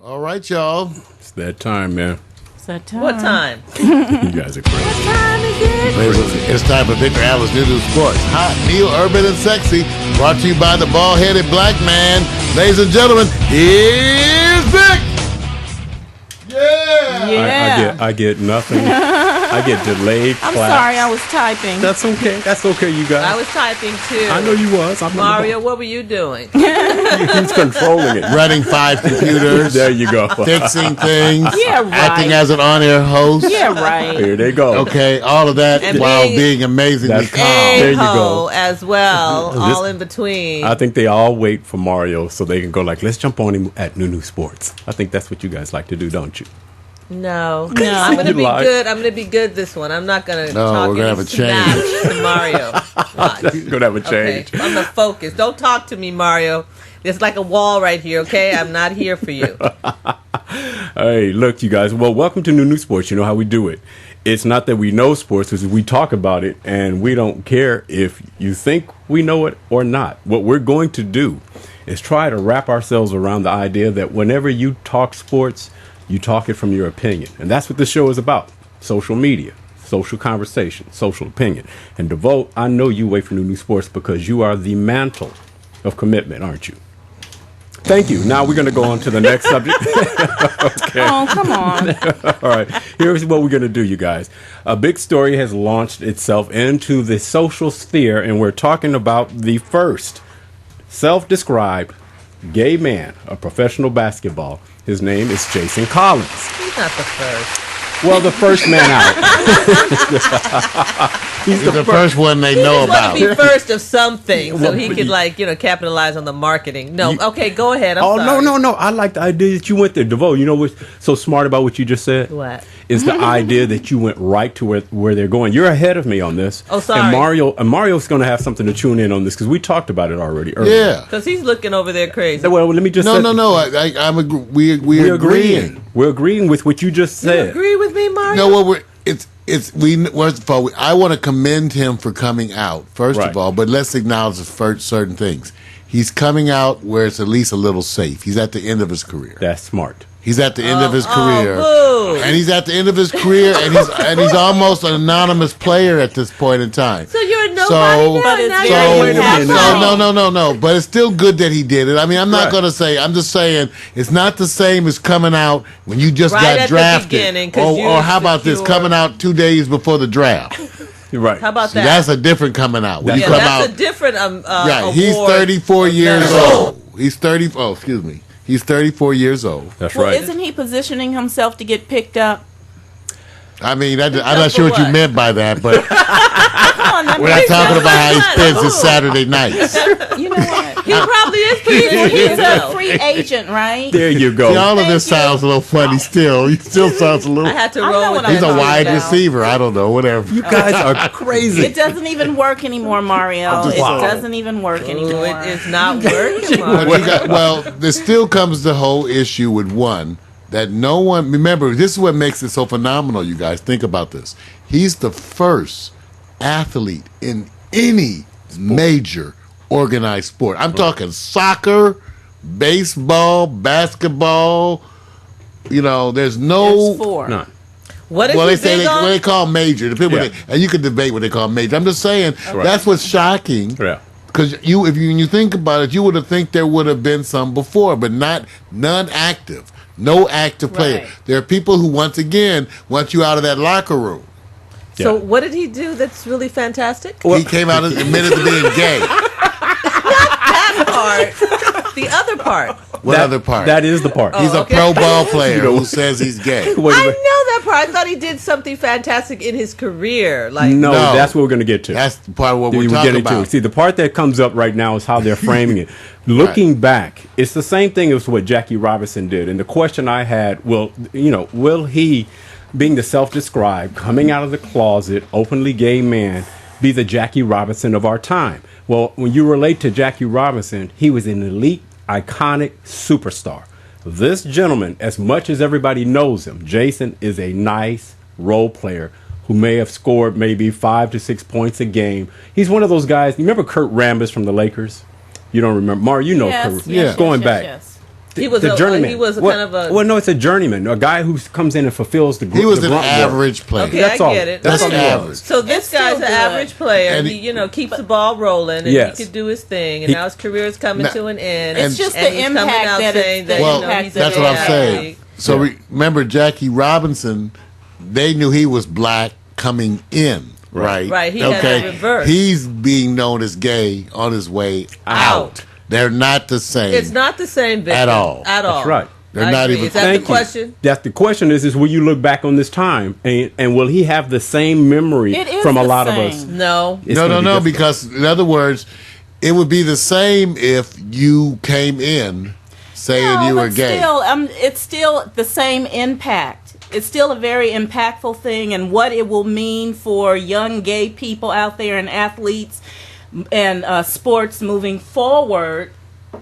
All right, y'all. It's that time, man. It's that time. What time? You guys are crazy. What time is it? It's time for Victor Allen's New Sports. Hot, Neil, urban, and sexy. Brought to you by the bald-headed black man. Ladies and gentlemen, here's Vic. Yeah. I get nothing. I get delayed I'm claps. sorry, I was typing. That's okay. That's okay, you guys. I was typing too. I know you was. I'm Mario, what were you doing? He's controlling it. Running 5 computers. There you go. Fixing things. Yeah, right. Acting as an on-air host. Yeah, right. Here they go. Okay, all of that And while being- being amazingly That's- calm. There you go. A-hole as well, This- all in between. I think they all wait for Mario so they can go like, let's jump on him at New Sports. I think that's what you guys like to do, don't you? No. I'm gonna You be lied. good. I'm gonna be good this one. I'm not gonna No, talk we're gonna any have a smack to Mario. Watch. You're going to have a Okay, change. I'm gonna focus. Don't talk to me, Mario. There's like a wall right here, okay? I'm not here for you. Hey, look, you guys. Well, welcome to New Sports. You know how we do it. It's not that we know sports, it's we talk about it, and we don't care if you think we know it or not. What we're going to do is try to wrap ourselves around the idea that whenever you talk sports, you talk it from your opinion. And that's what this show is about. Social media, social conversation, social opinion. And Devote, I know you wait for New Sports because you are the mantle of commitment, aren't you? Thank you. Now we're going to go on to the next subject. Okay. Oh, come on. All right. Here's what we're going to do, you guys. A big story has launched itself into the social sphere, and we're talking about the first self-described gay man of professional basketball. His name is Jason Collins. He's not the first. Well, the first man out. He's the first one they know He just about. want to be first of something, so Well, he but could you- capitalize on the marketing. No, You- okay, go ahead. I'm Oh, sorry. no. I like the idea that you went there. DeVoe, you know what's so smart about what you just said? What? Is the idea that you went right to where they're going. You're ahead of me on this. Oh, sorry. And Mario's going to have something to tune in on this because we talked about it already earlier. Yeah. Because he's looking over there crazy. Well, let me just No. We're We're agreeing. agreeing. We're agreeing with what you just You said. agree with me, Mario? No, well, first of all, I want to commend him for coming out, first Right. of all, but let's acknowledge certain things. He's coming out where it's at least a little safe. He's at the end of his career. That's smart. He's at the end of his Oh, career. boo. And he's at the end of his career, and he's almost an anonymous player at this point in time. So you're a nobody So- now? But it's Now very you're wait a a minute. nobody. No. But it's still good that he did it. I mean, I'm not Right. going to say. I'm just saying it's not the same as coming out when you just Right got at the drafted. beginning, 'cause you Or how about this? secure- Coming out 2 days before the draft. You're right. How about See, that? that's a different coming out. When That's you yeah, come that's out, a different right? award. He's 34 years No. old. He's 30. Oh, excuse me. He's 34 years old. That's Well, right. isn't he positioning himself to get picked up? I mean, I'm up not for sure what you what? meant by that, but Come on, that we're not makes talking sense. about how he Ooh. spends his Saturday nights. You know what? He probably is positioning He's a himself. free agent, right? There you go. See, all of this Thank you. sounds a little funny still. He still sounds a I little. had to I know roll what with I'm He's a talking wide about. receiver. I don't know, whatever. You guys are crazy. It doesn't even work anymore, Mario. It Wow. doesn't even work Ooh, anymore. it is not working, But Mario. you got, well, there still comes the whole issue with one that no one remember. This is what makes it so phenomenal. You guys think about this. He's the first athlete in any major organized sport. I'm talking soccer, baseball, basketball. You know, there's no. There's four. No. What is Well, he they say big on? what they call major. Depending what Yeah. and you can debate what they call major. I'm just saying Right. that's what's shocking. Yeah. Because when you think about it, you would have think there would have been some before, but none active, no active player. Right. There are people who, once again, want you out of that locker room. So Yeah. what did he do that's really fantastic? He came out and admitted to being gay. That part. The other part. What other part? That is the part. He's a okay. pro ball player You know- who says he's gay. Wait a I know minute. that part. I thought he did something fantastic in his career. Like No, No. that's what we're going to get to. That's the part of what we're We're talking getting about. to. See, the part that comes up right now is how they're framing it. Looking back, it's the same thing as what Jackie Robinson did. And the question I had, will he, being the self-described, coming out of the closet, openly gay man, be the Jackie Robinson of our time? Well, when you relate to Jackie Robinson, he was an elite, iconic superstar. This gentleman, as much as everybody knows him, Jason is a nice role player who may have scored maybe 5 to 6 points a game. He's one of those guys. You remember Kurt Rambis from the Lakers? You don't remember? Mar, you know Yes, Kurt. yes, Going yes, back. yes. He was the a journeyman. he was a Well- kind of a. Well, no, it's a journeyman, a guy who comes in and fulfills the. He was the an grunt work. average player. Okay, That's I all. get it. That's That's all he average. was. So this It's still guy's an good. average player, And and he, keeps the ball rolling, and Yes. he could do his thing, and now his career is coming Now- to an end. It's just and the he's coming impact out that it- saying the that, Well, impact he's that that's it what I'm has. saying. So Yeah. remember, Jackie Robinson, they knew he was black coming in, right? Right, he had it reversed. He's being known as gay on his way out. They're not the same. It's not the same, Victor, At all. At all. That's right. They're I not agree. even- Is that Thank the you. question? That's the question is will you look back on this time and will he have the same memory It is from a the lot of same. us? No. It's no, gonna be different. because in other words, it would be the same if you came in saying No, you were but gay. Still, it's still the same impact. It's still a very impactful thing, and what it will mean for young gay people out there and athletes and sports moving forward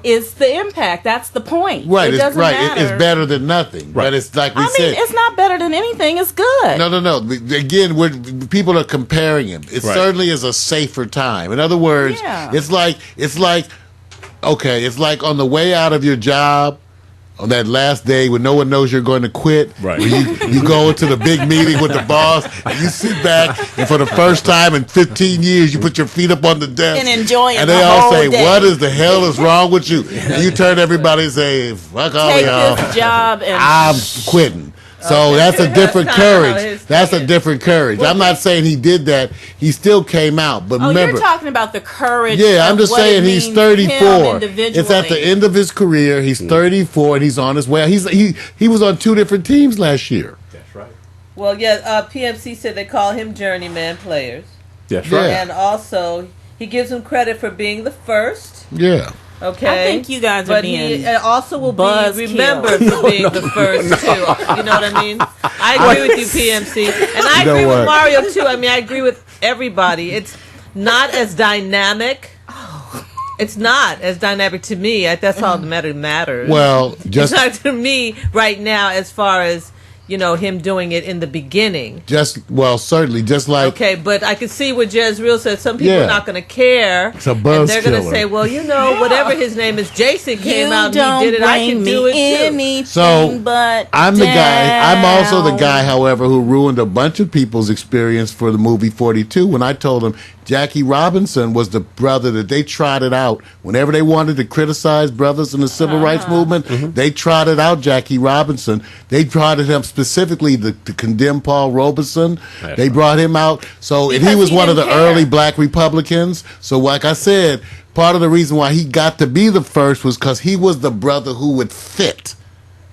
is the impact. That's the point. Right, It it's doesn't right. matter. It's better than nothing. Right. But it's like we I mean, said. it's not better than anything. It's good. No. Again, people are comparing him. It Right. certainly is a safer time. In other words, Yeah. it's like okay, it's like on the way out of your job. On that last day when no one knows you're going to quit, Right. when you go into the big meeting with the boss and you sit back and for the first time in 15 years you put your feet up on the desk And enjoy it and they the all whole say, day. "What is the hell is wrong with you?" And you turn to everybody and say, "Fuck all Take y'all, this job and I'm quitting." So that's a different That's kinda how courage. his That's thing a is. different courage. I'm not saying he did that. He still came out. But Oh, remember, you're talking about the courage. yeah, I'm of just what it saying he's means 34. him It's at the individually. end of his career. He's 34 and he's on his way. He was on 2 different teams last year. That's right. Well, yeah, PMC said they call him journeyman players. That's Yeah. right. And also, he gives him credit for being the first. Yeah. Okay. I think you guys are But being he also will be buzzkill. remembered for being the first, too. You know what I mean? I agree with you, PMC. And I You know agree what? with Mario, too. I mean, I agree with everybody. It's not as dynamic. It's not as dynamic to me. That's all that matters. Well, It's just not to me right now as far as, him doing it in the beginning. certainly just like Okay, but I can see what Jezreel said. Some people Yeah. are not going to care. It's a and buzz they're going to killer. say, well, whatever his name is, Jason came You out don't and he did it. I bring can me do it too. anything So, but I'm the guy. I'm also the down. guy, however, who ruined a bunch of people's experience for the movie 42 when I told them Jackie Robinson was the brother that they trotted out whenever they wanted to criticize brothers in the civil rights movement. They trotted out Jackie Robinson. They trotted him specifically to condemn Paul Robeson. That's They right. brought him out. So, and he Because was he one of the didn't care. early black Republicans. So, like I said, part of the reason why he got to be the first was because he was the brother who would fit.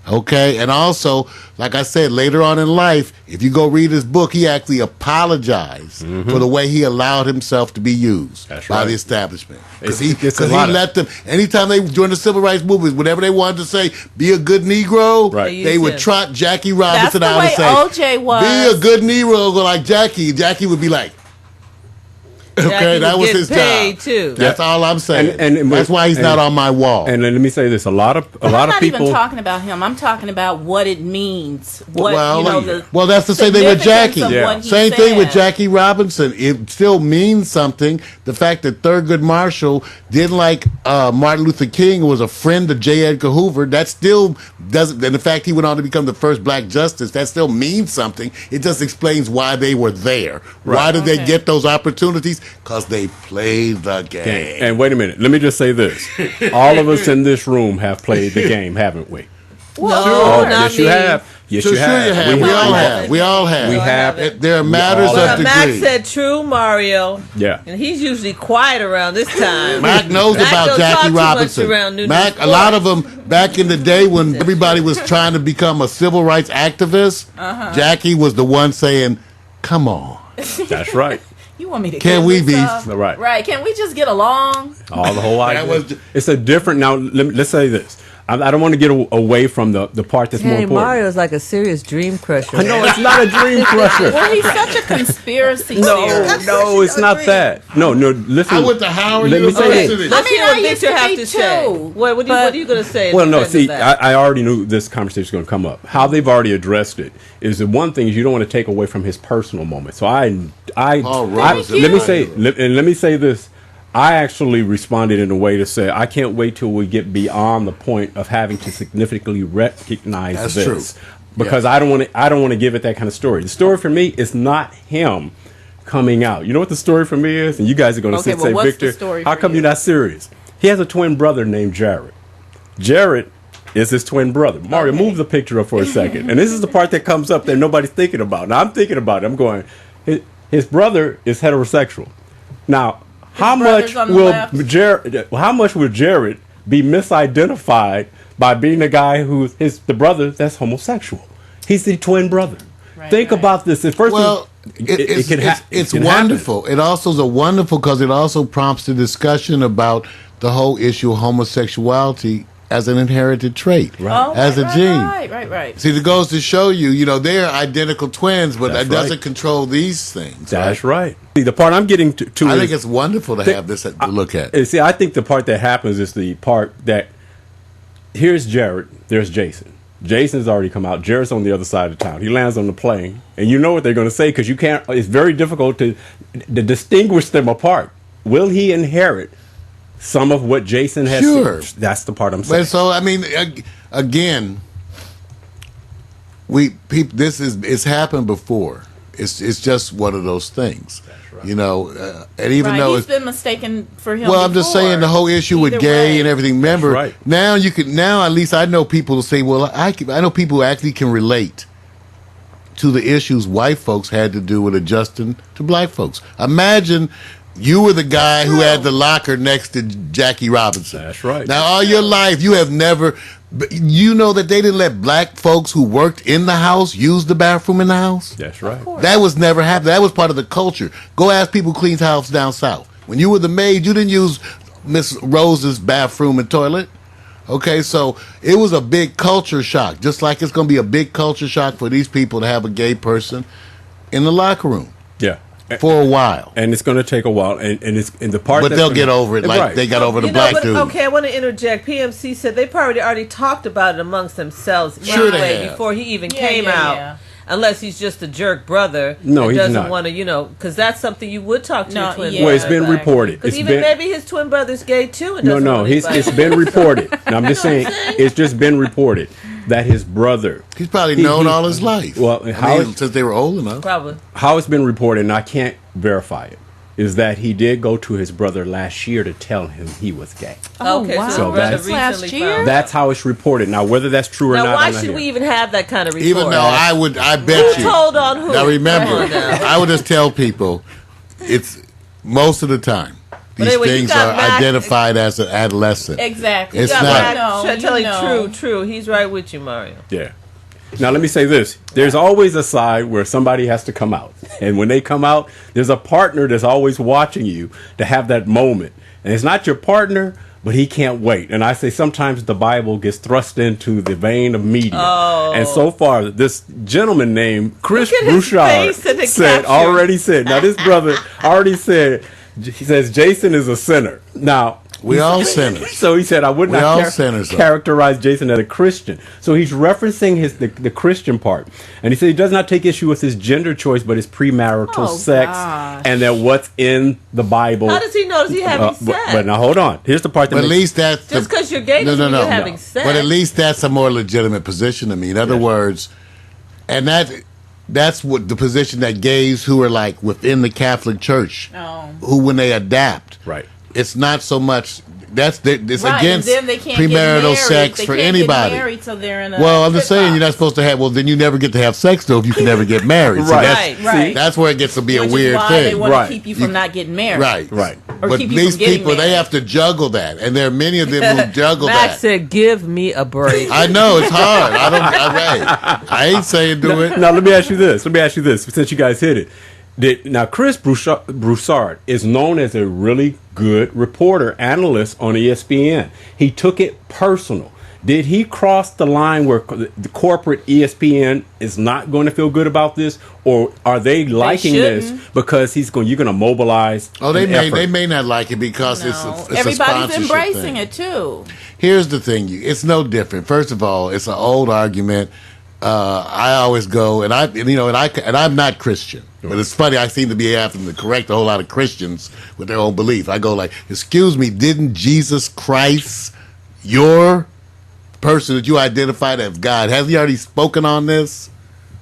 Okay, and also, like I said, later on in life, if you go read his book, he actually apologized for the way he allowed himself to be used That's by right. the establishment. Because It's- he, it's a 'cause he lot of- let them, anytime they, during the civil rights movement, whenever they wanted to say, be a good Negro, Right. they would Use him. trot Jackie That's Robinson the out and way say, OJ was. be a good Negro like Jackie. Jackie would be like, okay, Jackie that was was his getting paid, job. too. That's all I'm saying. And that's why he's not on my wall. And let me say this: a lot of I'm not people. even talking about him. I'm talking about what it means. What Well, the well, that's the same thing with significance Jackie. of Yeah. what he Same thing with said. Jackie Robinson. It still means something. The fact that Thurgood Marshall didn't like Martin Luther King and was a friend of J. Edgar Hoover, that still doesn't. And the fact he went on to become the first black justice, that still means something. It just explains why they were there. Why did they Okay. get those opportunities? Because they played the game. And wait a minute. Let me just say this: all of us in this room have played the game, haven't we? No, Oh, not yes, you me. have. Yes, So you sure have. you have. We all have. We all have. We have. There are matters all of have. But Mac degree. said true, Mario. Yeah. And he's usually quiet around this time. Mac knows Mac about don't talk Jackie too much Robinson. around New Mac, a Sports. lot of them back in the day when everybody was trying to become a civil rights activist, Jackie was the one saying, "Come on." That's right. You want me to Can kill we this be- up? Right. Right. Can we just get along? All the whole idea. was- It's a different. Now let's say this. I don't want to get away from the part that's more Hey, important. Mario's like a serious dream crusher. No, it's not a dream crusher. Well, he's such a conspiracy No, theorist. no, it's not that. No, listen. I went to Howard Let me say University. this. Let's I mean, hear what I used Victor to have be to say. too, What are but- you going to say? in Well, no, defense see, of that? I already knew this conversation was going to come up. How they've already addressed it is the one thing is you don't want to take away from his personal moment. So Paul Robeson. let me say this. I actually responded in a way to say, I can't wait till we get beyond the point of having to significantly recognize That's this. true. Because Yeah. I don't want to give it that kind of story. The story for me is not him coming out. You know what the story for me is? And you guys are going to Okay, say, well, what's the Victor, story how for come you? you're not serious? He has a twin brother named Jared. Jared is his twin brother. Mario, Okay. move the picture up for a second. And this is the part that comes up that nobody's thinking about. Now, I'm thinking about it. I'm going, his brother is heterosexual. Now, how much brother's on the will Jared be misidentified by being a guy who's the brother that's homosexual? He's the twin brother. Right, Think right. about this. At first, Well, it can it's can wonderful. It also is a wonderful because it also prompts the discussion about the whole issue of homosexuality as an inherited trait, Oh, as right, a gene. Right. See, it goes to show you, they're identical twins, but That's that doesn't right. control these things. That's right. See, the part I'm getting to I is, think it's wonderful to have this to look at. See, I think the part that happens is the part that here's Jared, there's Jason. Jason's already come out. Jared's on the other side of town. He lands on the plane, and you know what they're going to say because you can't. It's very difficult to distinguish them apart. Will he inherit some of what Jason has? Sure. That's the part I'm saying. But so, I mean, again, it's happened before. It's just one of those things. And even Right, though he's been mistaken for him. well, I'm just saying the whole issue with Either gay way. and everything. Remember, right. now at least I know people who say, well, I know people who actually can relate to the issues white folks had to do with adjusting to black folks. Imagine you were the guy who had the locker next to Jackie Robinson. That's right. Now, all your life, you have never, you know that they didn't let black folks who worked in the house use the bathroom in the house? That's right. That was never happened. That was part of the culture. Go ask people who cleaned house down south. When you were the maid, you didn't use Miss Rose's bathroom and toilet. Okay, so it was a big culture shock, just like it's going to be a big culture shock for these people to have a gay person in the locker room Yeah. for a while. And it's going to take a while, and it's in the part. But that's they'll gonna- get over it like Right. they got over the black dude. Okay, I want to interject. PMC said they probably already talked about it amongst themselves Sure they anyway have. before he even Yeah, came yeah, out. yeah. Unless he's just a jerk brother No, that he's doesn't not. want to, because that's something you would talk to No, your twin yeah. brother. Well, it's been Exactly. reported. Because It's even been, maybe his twin brother's gay too. And No, doesn't no, want it's anybody- been reported. And I'm just saying, it's just been reported that his brother. He's probably known all his life. Well, since they were old enough. Probably. How it's been reported, and I can't verify it, is that he did go to his brother last year to tell him he was gay. Oh, Okay, wow. so So his brother that's- Last recently year? found- That's how it's reported. Now, whether that's true or Now, not, why I'm not should here. we even have that kind of report? Even though I bet Who you. told on who? Now remember, Come on now. I would just tell people, it's most of the time these anyway, you things got are Mac- identified as an adolescent. Exactly. It's You not. gotta Should I know, tell you you know. true. He's right with you, Mario. Yeah. Now, let me say this. There's always a side where somebody has to come out. And when they come out, there's a partner that's always watching you to have that moment. And it's not your partner, but he can't wait. And I say sometimes the Bible gets thrust into the vein of media. Oh. And so far, this gentleman named Chris Look at his face in the Bouchard caption. already said, now this brother already said, he says, Jason is a sinner. Now, We all sinners. so he said, I would We all not sinners, though. characterize Jason as a Christian. So he's referencing the Christian part. And he said he does not take issue with his gender choice, but his premarital Oh, sex gosh. and that what's in the Bible. How does he know? Does he having sex? but now hold on. Here's the part that But at makes, least that's Just because you're gay doesn't mean you're having sex. But at least that's a more legitimate position to me. In other words, and that's what the position that gays who are like within the Catholic Church, Oh. who when they adapt, Right. it's not so much. It's Right, against and then they can't premarital get married. sex They for can't anybody. Get married, so they're in a Well, I'm just flip saying you're not box. supposed to have. Well, then you never get to have sex though if you can never get married. See, Right. Right. That's where it gets to be Which a weird is why they thing. want Right. to keep you from not getting married. Right. Right. Or But keep you these from getting people, they married. have to juggle that, and there are many of them who juggle Max that. said, "Give me a break." I know it's hard. I ain't saying do it. now let me ask you this. Since you guys hit it. Now, Chris Broussard is known as a really good reporter, analyst on ESPN. He took it personal. Did he cross the line where the corporate ESPN is not going to feel good about this, or are they liking this shouldn't. because you're going to mobilize? Oh, they an may effort? not like it because No. it's a Everybody's sponsorship embracing thing. it too. Here's the thing: it's no different. First of all, it's an old argument. I always go, and I'm not Christian, but it's funny. I seem to be having to correct a whole lot of Christians with their own belief. I go like, "Excuse me, didn't Jesus Christ, your person that you identified as God, has he already spoken on this?"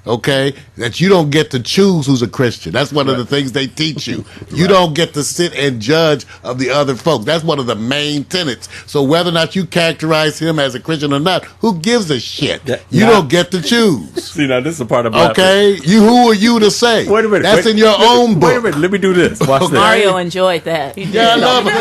Okay, that you don't get to choose who's a Christian. That's one of the things they teach you. You don't get to sit and judge of the other folks. That's one of the main tenets. So whether or not you characterize him as a Christian or not, who gives a shit? You don't get to choose. See, now this is a part of my okay. Who are you to say? Wait a minute. That's in your own book. Wait a minute. Let me do this. Watch this. Mario enjoyed that. Yeah, I love it.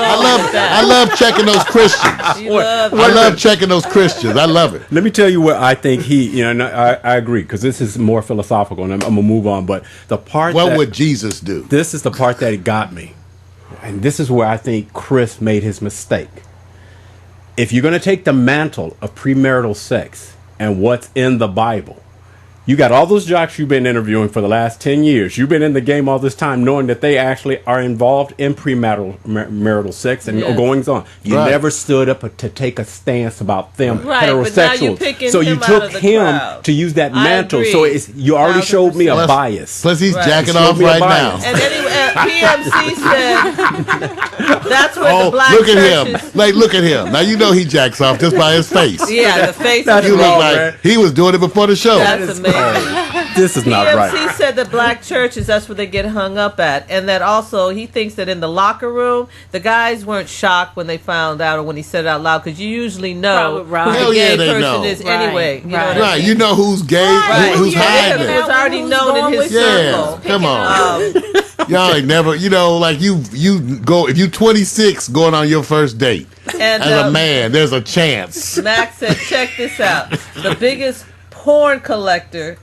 I love checking those Christians. I love checking those Christians. I love it. Let me tell you what I think I agree, because this is more philosophical, and I'm going to move on. But the part what would Jesus do? This is the part that got me. And this is where I think Chris made his mistake. If you're going to take the mantle of premarital sex and what's in the Bible, you got all those jocks you've been interviewing for the last 10 years. You've been in the game all this time knowing that they actually are involved in premarital sex and goings on. You never stood up to take a stance about them heterosexuals. So you took him to use that mantle. So you already showed me a bias. Plus he's jacking off right now. And then PMC said that's where the black look at churches... him. Like, look at him. Now you know he jacks off just by his face. Yeah, the face. You look like he was doing it before the show. That's amazing. This is not right. PMC said that black churches, that's where they get hung up at. And that also, he thinks that in the locker room, the guys weren't shocked when they found out or when he said it out loud, because you usually know who the gay person is anyway. You know who's gay, who's hiding. It's already known in his circle. Come on. Y'all ain't never, like you go, if you 26 going on your first date, and as a man, there's a chance. Max said, check this out. The biggest porn collection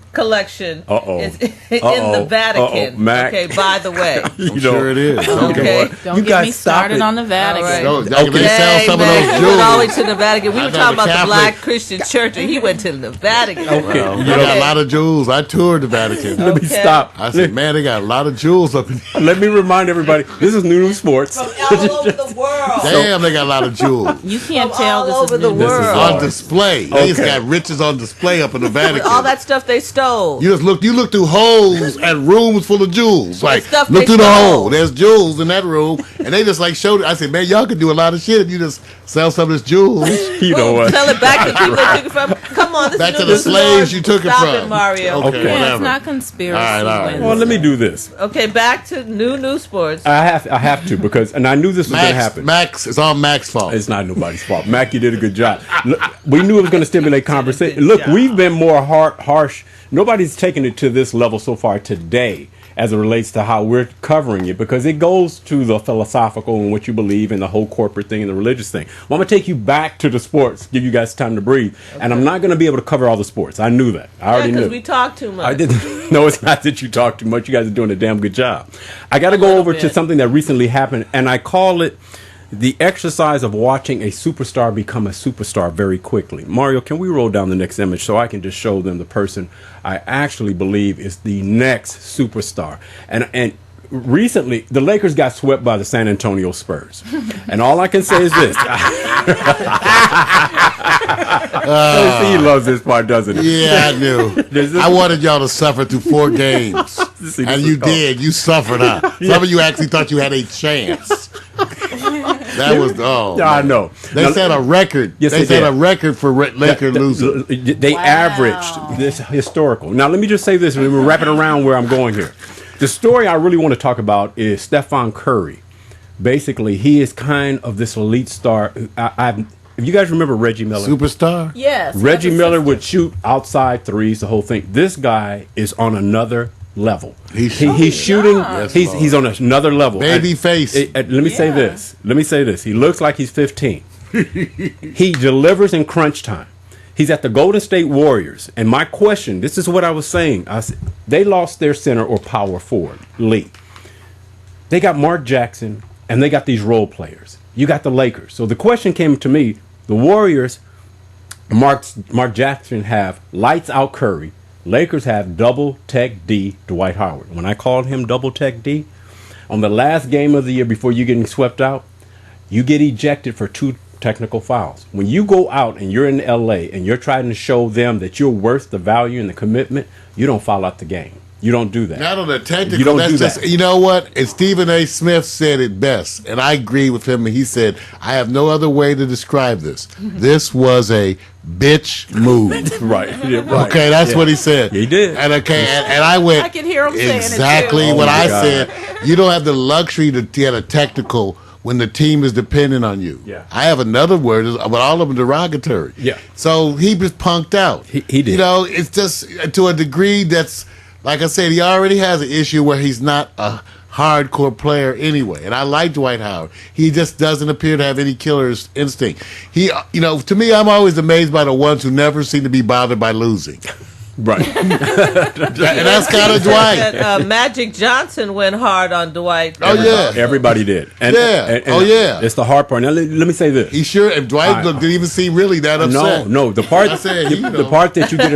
is in the Vatican. Okay, by the way. Sure it is. Okay. Don't get me started on the Vatican. Right. They sell some of those jewels. He went all the way to the Vatican. We were talking about the black Christian church, and he went to the Vatican. You got a lot of jewels. I toured the Vatican. Let me stop. I said, man, they got a lot of jewels up in here. Let me remind everybody, this is New Sports. From all over the world. Damn, they got a lot of jewels. You can't tell all over the world. On display. They just got riches on display up in the Vatican. All that stuff they stole. You look through holes at rooms full of jewels. Like, stuff look through the stole. hole. There's jewels in that room. And they just showed it. I said, man, y'all could do a lot of shit if you just sell some of this jewels. You know what? Tell it back to people that took it from. Come on, this back is to the slaves you took it Stop from. It, Mario. Okay. Yeah, it's not conspiracy. All right. Well, let me do this. Okay, back to new sports. I have to, because, and I knew this was going to happen. It's all Mac's fault. It's not nobody's fault. Mac, you did a good job. Look, we knew it was going to stimulate conversation. Look, we've been more harsh. Nobody's taken it to this level so far today as it relates to how we're covering it, because it goes to the philosophical and what you believe and the whole corporate thing and the religious thing. Well, I'm going to take you back to the sports, give you guys time to breathe. Okay. And I'm not going to be able to cover all the sports. I knew that. I already knew. Because we talk too much. I didn't. No, it's not that you talk too much. You guys are doing a damn good job. I got to go over to something that recently happened, and I call it the exercise of watching a superstar become a superstar very quickly. Mario, can we roll down the next image so I can just show them the person I actually believe is the next superstar? And recently, the Lakers got swept by the San Antonio Spurs. And all I can say is this. He loves this part, doesn't he? Yeah, I knew. I wanted y'all to suffer through 4 games. And you did. You suffered, huh? Some of you actually thought you had a chance. That was I know. They set a record. Yes, they set a record for Lakers losing. They averaged this historical. Now let me just say this, and we'll wrap it around where I'm going here. The story I really want to talk about is Stephen Curry. Basically, he is kind of this elite star. If you guys remember Reggie Miller, superstar. Yes. Reggie Miller would shoot outside threes, the whole thing. This guy is on another level. He's shooting. Yes, he's on another level. Baby face. Let me say this. He looks like he's 15. He delivers in crunch time. He's at the Golden State Warriors. And my question, this is what I was saying. They lost their center or power forward, Lee. They got Mark Jackson, and they got these role players. You got the Lakers. So the question came to me, the Warriors, Mark Jackson have lights out Curry. Lakers have double tech D Dwight Howard. When I called him double tech D, on the last game of the year before you getting swept out, you get ejected for 2 technical fouls. When you go out and you're in LA and you're trying to show them that you're worth the value and the commitment, you don't foul out the game. You don't do that. Not on the technical. You don't that's do just, that. You know what? And Stephen A. Smith said it best, and I agree with him. And he said, "I have no other way to describe this. This was a bitch move." Right. Yeah, right. Okay, that's what he said. Yeah, he did. And and I went. I could hear him saying it, exactly too. what Oh, my I God. said. You don't have the luxury to get a technical when the team is dependent on you. Yeah. I have another word, but all of them derogatory. Yeah. So he was punked out. He did. You know, it's just to a degree that's, like I said, he already has an issue where he's not a hardcore player anyway. And I like Dwight Howard. He just doesn't appear to have any killer's instinct. He, you know, to me, I'm always amazed by the ones who never seem to be bothered by losing. Right. And that's kind of Dwight. Magic Johnson went hard on Dwight. Oh, yeah. Everybody did. And, Yeah. and Oh, yeah. It's the hard part. Now, let me say this. He sure, and Dwight didn't even seem really that upset. No. The part, I said, you know. the part that you get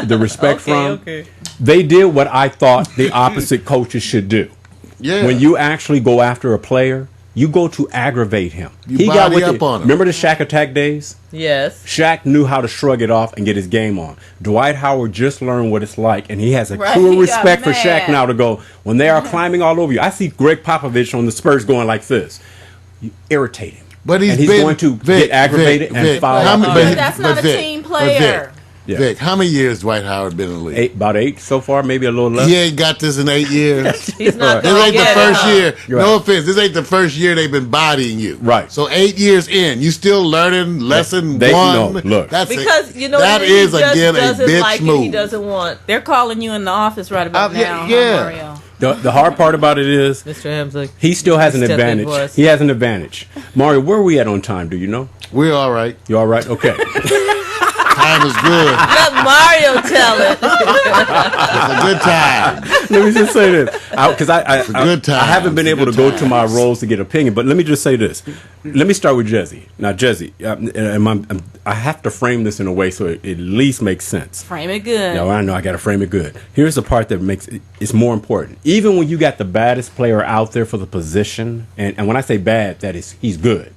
the respect from, Okay. they did what I thought the opposite coaches should do. Yeah. When you actually go after a player, you go to aggravate him. You got body with up on him. Remember the Shaq attack days? Yes. Shaq knew how to shrug it off and get his game on. Dwight Howard just learned what it's like, and he has a Right, true he got respect for mad. Shaq now to go, when they are climbing all over you. I see Greg Popovich on the Spurs going like this. You irritate him. But and he's been, going to Vic, get aggravated Vic, and Vic, foul how out. many- But but- that's but not a Vic, team but player. Yeah. Vic, how many years Dwight Howard been in the league? About 8 so far, maybe a little less. He ain't got this in 8 years. He's not This going ain't to the get first it. year. You're No right. offense. This ain't the first year they've been bodying you. Right. So 8 years in, you still learning lesson They- one. no, look. That's Because, you know, that he is just again a doesn't bitch like move. it. He doesn't want They're calling you in the office right about Yeah, now, yeah. huh, Mario? The hard part about it is Mr. Hemslick. he still has an Step in advantage. for us. He has an advantage. Mario, where are we at on time? Do you know? We're all right. You all right? Okay. Time is good. Let Mario tell it. It's a good time. Let me just say this, because a good time. I haven't been It's a able to good go to my roles to get opinion. But let me just say this. Let me start with Jesse. Now, Jesse, I have to frame this in a way so it at least makes sense. Frame it good. No, I know I got to frame it good. Here's the part that makes it's more important. Even when you got the baddest player out there for the position, and when I say bad, that is he's good.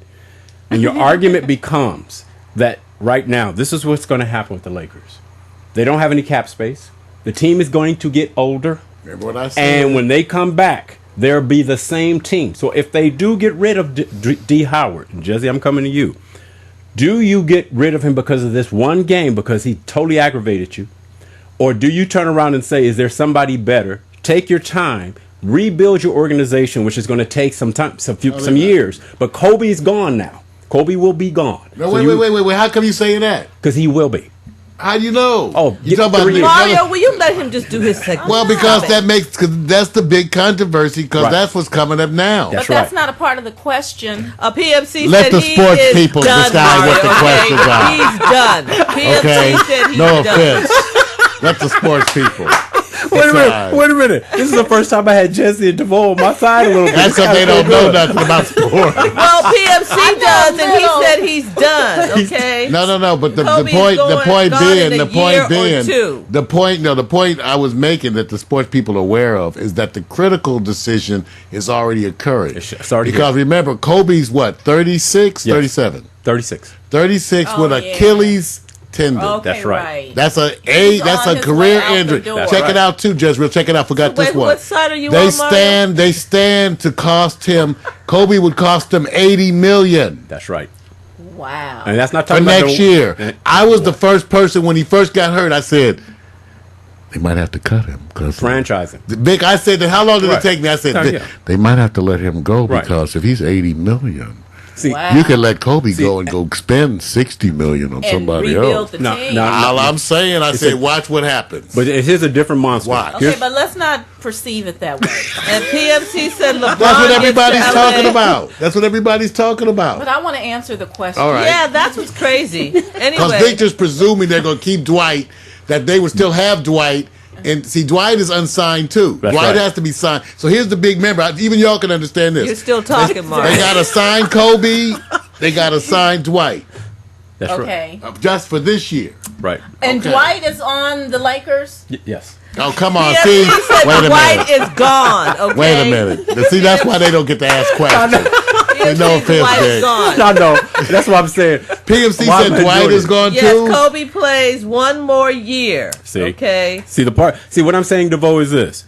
And your argument becomes that right now, this is what's going to happen with the Lakers. They don't have any cap space. The team is going to get older. Remember what I said? And when they come back, they'll be the same team. So if they do get rid of D. Howard, and Jesse, I'm coming to you. Do you get rid of him because of this one game, because he totally aggravated you? Or do you turn around and say, is there somebody better? Take your time, rebuild your organization, which is going to take some time, some years. But Kobe's gone now. Kobe will be gone. No, wait. How come you saying that? Because he will be. How do you know? Oh, you talking about 3 years. Mario, will you let him just do his segment? Well, because that's the big controversy, because Right. that's what's coming up now. That's But that's right. not a part of the question. PMC Let said the he sports is people done, decide what the Mario, questions okay? are. He's done. PMC Okay? said he's No done. offense. Let the sports people. Wait a minute. decide. Wait a minute. This is the first time I had Jesse and DeVoe on my side a little bit. That's because they don't know nothing about sports. Well, PMC does, and he little. said he's done. Okay. No. But the Kobe's point gone being, in a year or two. the point I was making that the sports people are aware of is that the critical decision is already occurring. It's already because remember, Kobe's what, 36, Yes. 37? 36. 36 Oh, with yeah. Achilles tendon. Okay, That's right. That's a He's that's on a his career way out the injury. door. Check Right. it out too, Jezreel. Check it out. Forgot Wait, this one. what side are you they on, Mario? stand. They stand to cost him. Kobe would cost him $80 million That's right. Wow. And that's not for talking about next the- year. I was the first person when he first got hurt. I said they might have to cut him because Franchising. Vic, I said, how long did Right. it take me? I said Yeah. they might have to let him go Right. because if he's $80 million, See, Wow. you can let Kobe go and go spend $60 million on and somebody rebuild else. the No, team. no. All I'm saying, I said, watch what happens. but here's a different monster. Watch. Okay, Here's- but let's not perceive it that way. And PMC said LeBron That's what gets everybody's to talking LA. about. That's what everybody's talking But about. I want to answer the question. All right. Yeah, that's what's crazy. Because Anyway, Victor's presuming they're going to keep Dwight, that they would still have Dwight. And see, Dwight is unsigned too. That's Dwight right. has to be signed. So here's the big member. Even y'all can understand this. you're still talking, Mario. They got to sign Kobe. They got to sign Dwight That's Okay. just for this year. right. And Okay. Dwight is on the Lakers? Yes. Oh, come on. PMC See, said wait a Dwight minute. is gone. Okay. Wait a minute. See, that's why they don't get to ask questions. No offense, Dwight is Jay. gone. No, that's what I'm saying. PMC Why said am I Dwight doing is it? gone Yes, too. Kobe plays one more year. See, okay. See what I'm saying, DeVoe, is this.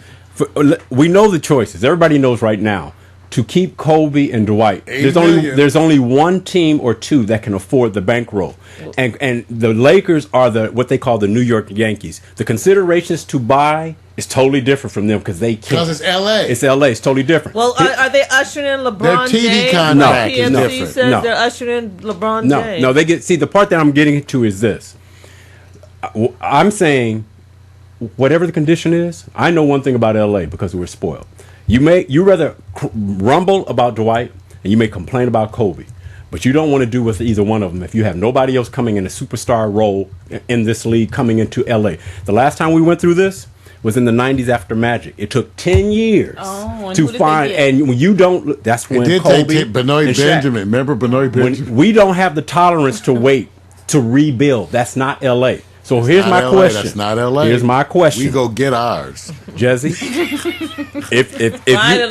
We know the choices. Everybody knows right now. To keep Kobe and Dwight, there's only one team or two that can afford the bankroll, and the Lakers are what they call the New York Yankees. The considerations to buy is totally different from them because they can't. Because it's L.A. It's L.A. It's totally different. Well, are they ushering in LeBron Their TD James? contract is PMC different. says No. they're ushering in LeBron James. No, they get. See, the part that I'm getting to is this. I'm saying, whatever the condition is, I know one thing about L.A. because we're spoiled. You rather rumble about Dwight and you may complain about Kobe, but you don't want to do with either one of them if you have nobody else coming in a superstar role in this league coming into LA. The last time we went through this was in the 90s after Magic. It took 10 years to find, and when you don't, that's when It did Kobe take Benoit and Shaq. Benjamin. Remember Benoit Benjamin? When we don't have the tolerance to wait to rebuild. That's not LA. So here's my LA. question. That's not LA. Here's my question. We go get ours. Jesse, Finally,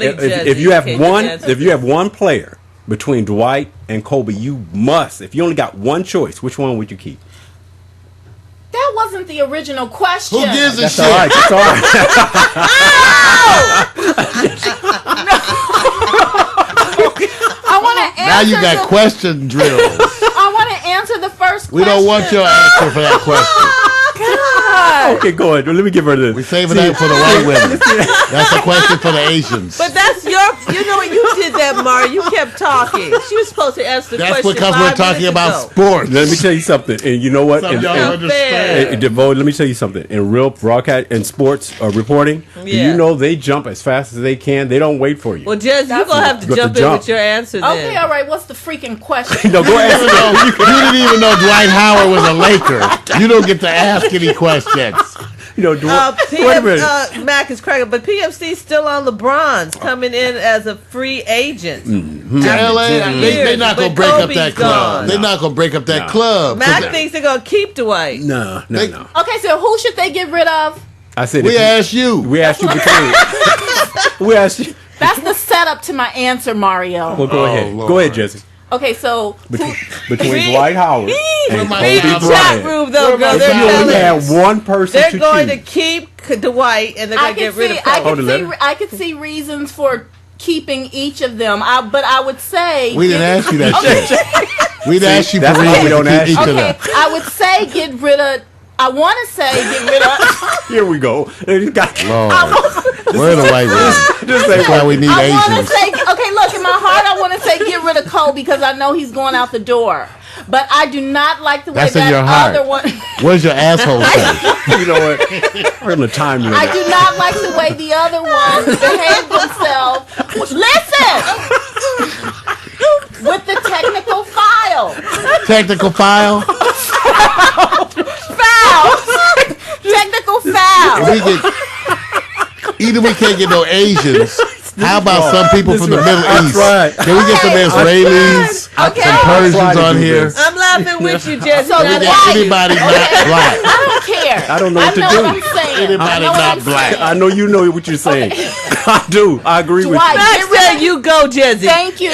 if Jesse, you have okay, one, good answer. if you have one player between Dwight and Kobe, you must. If you only got one choice, which one would you keep? That wasn't the original question. Who gives a That's shit? all right. That's all right. I want to answer. Now you got question drills. I want to answer the first question. We don't want your answer for that question. God. Okay, go ahead. Let me give her this. We saving that for the white women. That's a question for the Asians. But that's you know what, you did that, Mari. You kept talking. She was supposed to answer the That's question because 5 we're talking minutes about ago. sports. Let me tell you something, and you know what? Some And- y'all and- understand. DeVoe, let me tell you something. In real broadcast and sports reporting, Yeah. you know they jump as fast as they can. They don't wait for you. Well, Jez, you're going to have to You have to jump in jump. with your answer then. Okay, all right. What's the freaking question? No, go ahead. You didn't even know Dwight Howard was a Laker. You don't get to ask any questions. You know, wait a minute. Mac is cracking, but PFC's still on LeBron's coming in as a free agent. To LA, they're not going to break up that club. They're not going to break up that club. Mac thinks they're going to keep Dwight. No. Okay, so who should they get rid of? I said We asked you. We asked you between. We asked you. That's the setup to my answer, Mario. Well, go ahead. Lord. Go ahead, Jesse. Okay, so Between Dwight Howard and my Kobe Read the Bryant. chat room, though, girl. If They're you only telling had one person They're to going to choose. keep Dwight, and they're going to get rid of Kobe. I could see reasons for keeping each of them. But I would say We didn't ask you that shit. We'd ask you for that's why reasons we don't to keep ask each you. of Okay, them. I would say get rid of. I want to say get rid of. Here we go. You got- Lord, we're the white women. Just say That's why we need I want to Asians. say okay. Look, in my heart, I want to say get rid of Cole because I know he's going out the door. But I do not like the way That's in that your heart. other one. Where's your asshole say? You know what? We're going to time you. I do not like the way the other ones behave themselves. Listen! With the technical file. Technical file. Foul! Technical foul. We get, either we can't get no Asians. How about some people from the Middle That's East? right. Can we get some Israelis, Okay. some Persians on here? I'm laughing with you, Jesse. So Can we Dwight. get anybody not black? I don't care. I don't know what to know do. what I'm saying. Anybody I know what not I'm black. saying. I know you know what you're saying. I do. I agree with Dwight. you. Max said you go, Jesse. Thank you.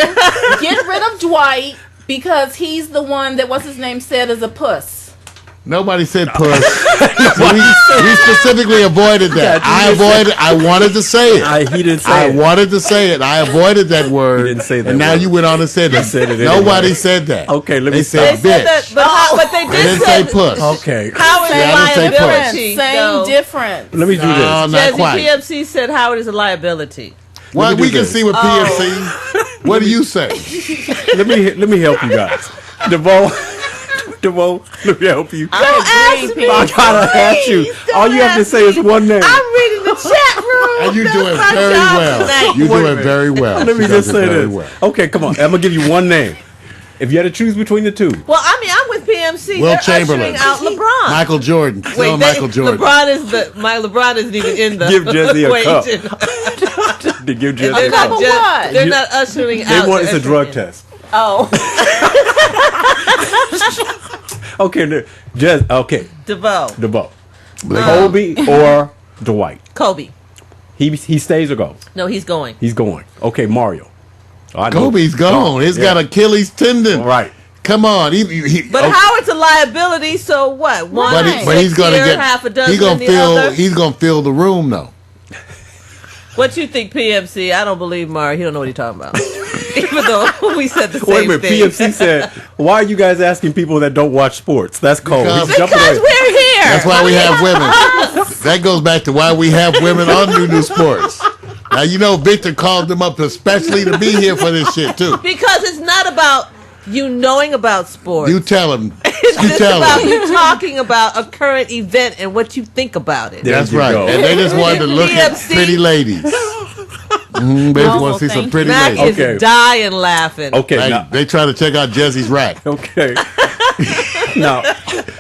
Get rid of Dwight because he's the one that what's his name said is a puss. Nobody said puss. So we specifically avoided that. I wanted to say it. He didn't say I it. wanted to say it. I avoided that word. He didn't say that And now word. you went on and said it. said it Nobody anyway. said that. Okay, let me They say said They said that, bitch. but they They did didn't say say puss. Okay. Howard See, I is didn't say puss. liability. Same though. difference. Let me do No, this. not Jesse quite. PMC said Howard is a liability. Well, Let me we do can this. see with PMC. What do you say? Let me help you guys. DeVoe, let me help you. I agree, I gotta ask you. All you have to say is one name. I'm reading the chat room. And you're That's doing my very job well. tonight. You're Wait a doing minute. very well. Let me She just does it say very this. well. Okay, come on. I'm gonna give you one name. If you had to choose between the two, Well, I mean, I'm with PMC. Will They're Chamberlain. ushering out LeBron. Michael Jordan. Still Wait, Michael Jordan. LeBron isn't even in the Give Jesse a cup. equation. to give Jesse They're a cup cup. of just- what? They're not ushering They out. want it's a they're drug ushering in. test. Oh. Okay, okay, DeVoe. Kobe or Dwight. Kobe. He stays or goes. No, he's going. He's going. Okay, Mario. Kobe's gone. He's got Achilles tendon. Right. Come on. But Howard's a liability, so what? One but he's going to get half a dozen other. He's going to fill the room, though. What you think, PMC? I don't believe Mario. He don't know what he's talking about. Even though we said the same Wait a minute. thing. PMC said, "Why are you guys asking people that don't watch sports?" That's cold. Because we're here. That's why we have women. That goes back to why we have women on New Sports. Now, you know, Victor called them up especially to be here for this shit, too. Because it's not about you knowing about sports. You tell him. It's about you talking about a current event and what you think about it. That's right. Go. And they just wanted to look at pretty ladies. They just want to see some pretty Mac ladies. is dying laughing. Okay. They try to check out Jesse's rack. Okay. Now,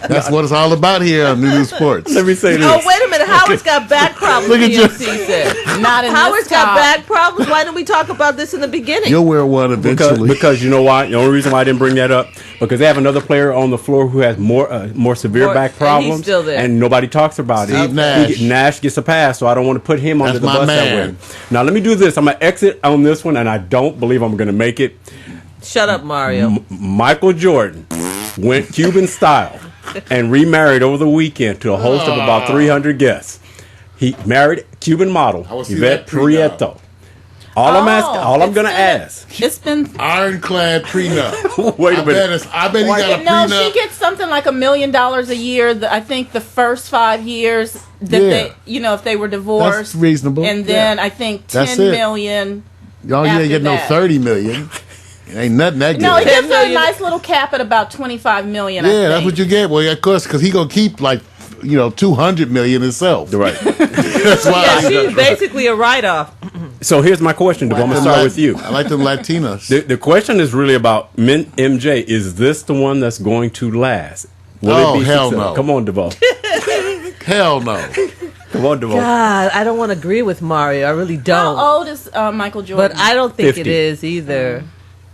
that's what it's all about here on New Sports. Let me say this. Oh, wait a minute. Howard's got back problems, Look at PMC said. Not in Howard's this got top. back problems. Why didn't we talk about this in the beginning? You'll wear one eventually. Because you know why? The only reason why I didn't bring that up, because they have another player on the floor who has more severe back problems, and he's still there. And nobody talks about Steve it. Nash. Nash gets a pass, so I don't want to put him under the my bus that man. way. Now let me do this. I'm gonna exit on this one, and I don't believe I'm gonna make it. Shut up, Mario. Michael Jordan went Cuban style and remarried over the weekend to a host of about 300 guests. He married Cuban model Yvette Prieto. All I'm gonna ask. It's been Ironclad prenup. Wait a minute. I bet he got a no. prenup. She gets something like $1 million a year. I think the first 5 years that they, if they were divorced, That's reasonable. and then I think That's $10 it. million. Y'all you ain't after get no that. $30 million. It ain't nothing that good. No, it gives her a million. nice little cap at about $25 million. I Yeah, think. that's what you get. Well, of course, because he gonna keep like $200 million himself. Right. That's why. Yeah, she's basically a write-off. So here's my question, Devon. I'm gonna start with you. I like them Latinas. The question is really about MJ. Is this the one that's going to last? Will Oh, hell successful? no. Come on, Devon. Hell no. Come on, Devon. God, I don't want to agree with Mario. I really don't. How old is Michael Jordan? But I don't think 50. it is either.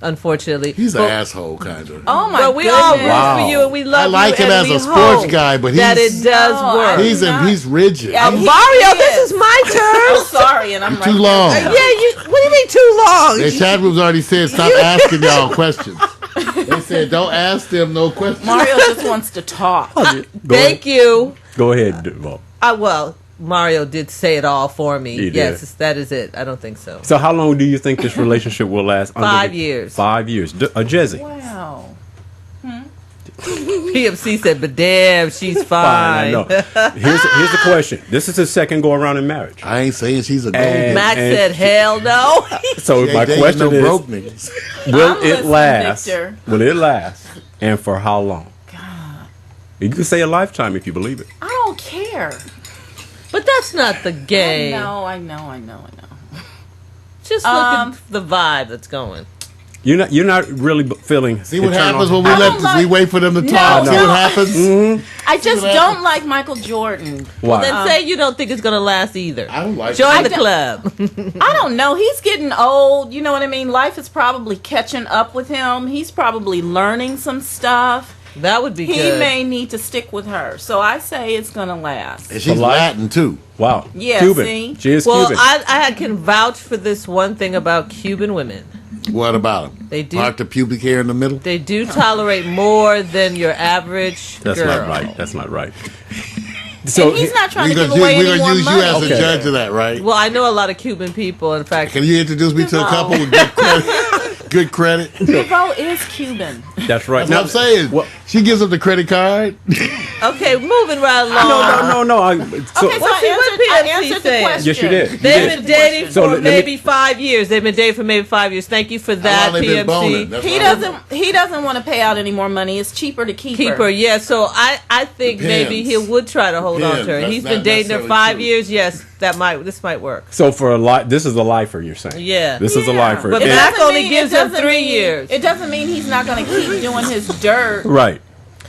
Unfortunately, He's an But- asshole, kind of. Oh my But we goodness. all root Wow. for you and we love I like you him and as we a sports hope guy, but that it he's does No, work. he's rigid. Yeah, he Mario, is. this is my Oh, turn. sorry, and I'm right Too there. long. Yeah, what do you mean too long? The chat room's already said stop asking y'all questions. They said don't ask them no questions. Mario just wants to talk. Thank you. Go ahead, Devon. Well, Mario did say it all for me. He did. Yes, that is it. I don't think so. So how long do you think this relationship will last? 5 years. 5 years. Jezzy. Wow. PMC said, but damn, she's Fine, I fine. know. Here's the question. This is his second go around in marriage. I ain't saying she's a gold And- digger. Max said, hell no. So She my ain't dating question no is, broke niggas. will I'm it listening, last? Victor. Will it last? And for how long? You can say a lifetime if you believe it. I don't care. But that's not the game. I know. Just look at the vibe that's going. You're not really feeling. See what eternal- happens when I don't we wait for them to talk. No, See no. what happens? I just what don't like Michael Jordan. Why? Then say you don't think it's going to last either. I don't like Join it. the club. I don't know. He's getting old. You know what I mean? Life is probably catching up with him. He's probably learning some stuff. That would be He good. may need to stick with her. So I say it's going to last. And she's For life? Latin too. Wow. Yeah, Cuban. see? She is Well, Cuban. I can vouch for this one thing about Cuban women. What about them? They do. Part the pubic hair in the middle. They do tolerate more than your average That's girl. not right. That's not right. So And he's not trying to We're give away gonna any more use money. you as Okay. a judge of that, right? Well, I know a lot of Cuban people. In fact, Can you introduce me to a couple with good credit? Good credit. Devo is Cuban. that's right. That's what I'm saying. Well, She gives up the credit card. okay, moving right along. no. Okay, so What I PMC answered the said? question. Yes, you did. You They've did. been dating So for let me- maybe 5 years. They've been dating for maybe 5 years. Thank you for How that, long they been boning? PMC. That's He what I'm- doesn't want to pay out any more money. It's cheaper to keep Keep her, yeah. So I think Depends. maybe he would try to hold on Depends. to her. That's He's not been dating her necessarily 5 true. years. Yes, this might work. So for this is a lifer. You're saying? Yeah. This is a lifer. But And- Mac doesn't only mean- gives it him doesn't 3 mean- years. It doesn't mean he's not going to keep doing his dirt. right.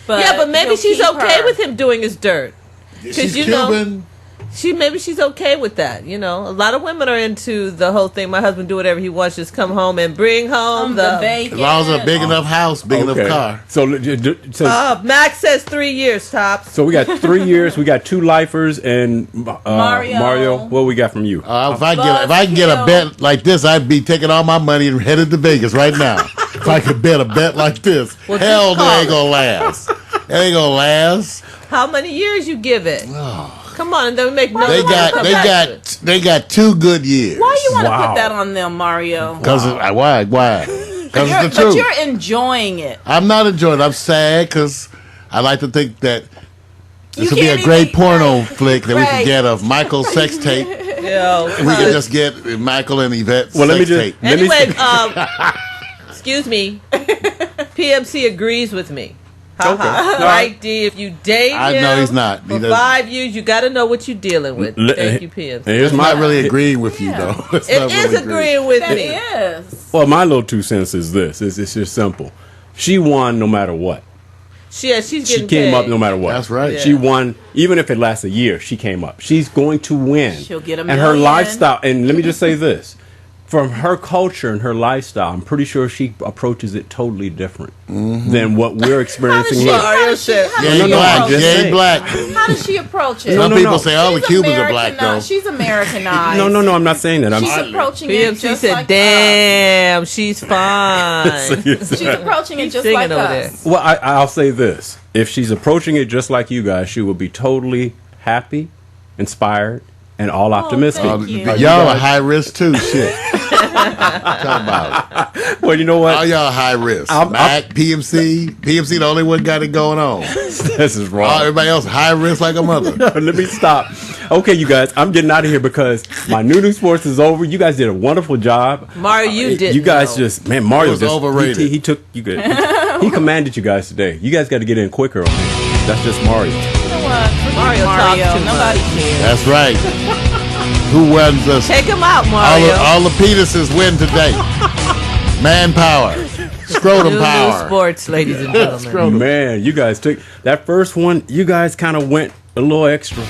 But yeah, but maybe he'll she's keep okay her. with him doing his dirt. She's you know- Cuban. maybe she's okay with that. You know, a lot of women are into the whole thing. My husband do whatever he wants, just come home and bring home the bacon. As long as it's a big enough house, big enough car. So Max says 3 years tops. So we got 3 years. We got 2 lifers and Mario. What we got from you? If I can get a bet like this, I'd be taking all my money and headed to Vegas right now. If I could bet a bet like this, hell, that ain't gonna last. That ain't gonna last. How many years you give it? Come on, and then we make no. They got 2 good years. Why you want to put that on them, Mario? Because why? Because it's the truth. But you're enjoying it. I'm not enjoying it. I'm sad because I like to think that this would be a great porno flick that we could get of Michael's sex tape. We could just get Michael and Yvette's sex tape. Anyway, excuse me. PMC agrees with me. Right, D? If you date him, I know he's not. For 5 years, you got to know what you're dealing with. Thank you, PMC. It's not really agreeing with you, though. It is agreeing with me. It is. Well, my little 2 cents is this. It's just simple. She won no matter what. She's getting She came up no matter what. That's right. Yeah. She won, even if it lasts a year, she came up. She's going to win. She'll get a And her lifestyle, and let me just say this. From her culture and her lifestyle, I'm pretty sure she approaches it totally different than what we're experiencing here. Gay black. How does she approach it? Some people say all the Cubans are black, though. She's Americanized. No, I'm not saying that. She's approaching it just said, like damn, she's fine. She's approaching it just like us. Well, I'll say this. If she's approaching it just like you guys, she will be totally happy, inspired, and all optimistic. Y'all are high risk, too. Shit. Talk about it. Well, you know what? All y'all high risk. Mac, PMC the only one got it going on. This is wrong. Everybody else high risk like a mother. Let me stop. Okay, you guys, I'm getting out of here because my new sports is over. You guys did a wonderful job. Mario, you did. You guys Mario was overrated. He took you good. He commanded you guys today. You guys got to get in quicker on this. That's just Mario. You know what? Mario talks too Nobody much. cares. That's right. Who wins us? Take him out, Mario. All the penises win today. Manpower. Scrotum power. New sports, ladies and gentlemen. Man, you guys took that first one. You guys kind of went a little extra.